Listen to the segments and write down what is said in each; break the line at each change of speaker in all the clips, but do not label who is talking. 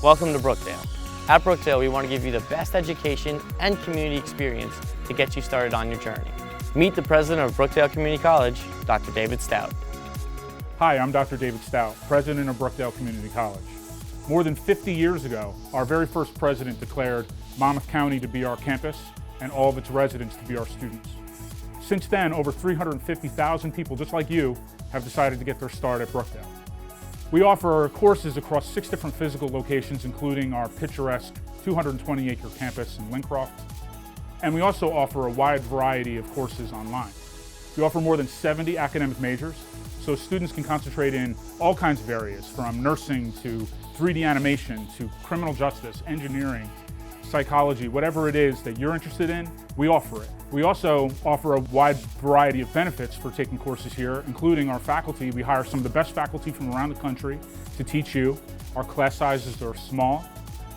Welcome to Brookdale. At Brookdale, we want to give you the best education and community experience to get you started on your journey. Meet the president of Brookdale Community College, Dr. David Stout.
Hi, I'm Dr. David Stout, president of Brookdale Community College. More than 50 years ago, our very first president declared Monmouth County to be our campus and all of its residents to be our students. Since then, over 350,000 people just like you have decided to get their start at Brookdale. We offer courses across 6 different physical locations, including our picturesque 220-acre campus in Lincroft. And we also offer a wide variety of courses online. We offer more than 70 academic majors, so students can concentrate in all kinds of areas, from nursing to 3D animation to criminal justice, engineering, psychology, whatever it is that you're interested in, we offer it. We also offer a wide variety of benefits for taking courses here, including our faculty. We hire some of the best faculty from around the country to teach you. Our class sizes are small,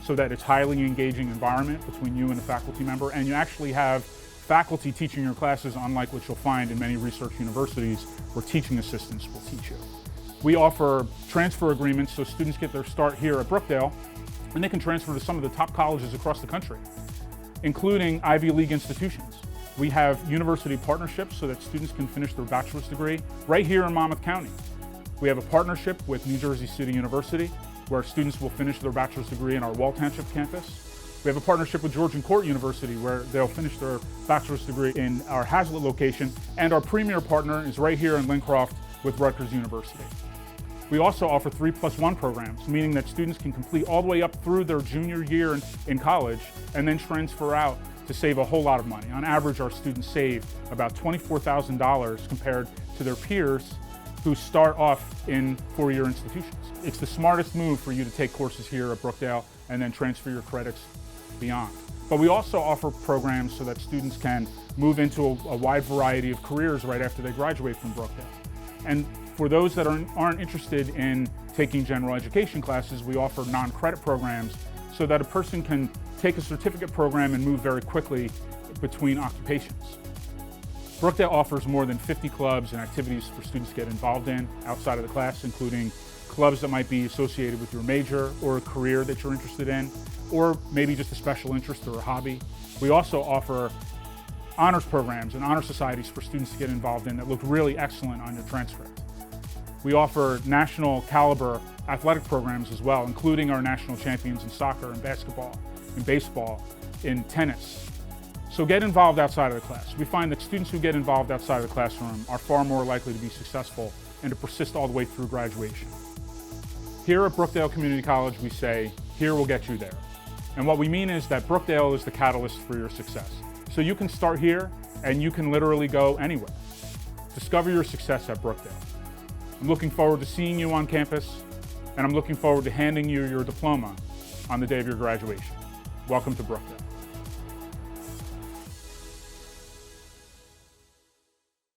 so that it's a highly engaging environment between you and a faculty member, and you actually have faculty teaching your classes, unlike what you'll find in many research universities where teaching assistants will teach you. We offer transfer agreements so students get their start here at Brookdale, and they can transfer to some of the top colleges across the country, including Ivy League institutions. We have university partnerships so that students can finish their bachelor's degree right here in Monmouth County. We have a partnership with New Jersey City University, where students will finish their bachelor's degree in our Wall Township campus. We have a partnership with Georgian Court University, where they'll finish their bachelor's degree in our Hazlitt location. And our premier partner is right here in Lincroft with Rutgers University. We also offer 3+1 programs, meaning that students can complete all the way up through their junior year in college and then transfer out to save a whole lot of money. On average, our students save about $24,000 compared to their peers who start off in 4-year institutions. It's the smartest move for you to take courses here at Brookdale and then transfer your credits beyond. But we also offer programs so that students can move into a wide variety of careers right after they graduate from Brookdale. And for those that aren't interested in taking general education classes, we offer non-credit programs so that a person can take a certificate program and move very quickly between occupations. Brookdale offers more than 50 clubs and activities for students to get involved in outside of the class, including clubs that might be associated with your major or a career that you're interested in, or maybe just a special interest or a hobby. We also offer honors programs and honor societies for students to get involved in that look really excellent on your transcript. We offer national caliber athletic programs as well, including our national champions in soccer and basketball, in baseball, in tennis. So get involved outside of the class. We find that students who get involved outside of the classroom are far more likely to be successful and to persist all the way through graduation. Here at Brookdale Community College, we say, here will get you there. And what we mean is that Brookdale is the catalyst for your success. So you can start here and you can literally go anywhere. Discover your success at Brookdale. I'm looking forward to seeing you on campus, and I'm looking forward to handing you your diploma on the day of your graduation. Welcome to Brookdale.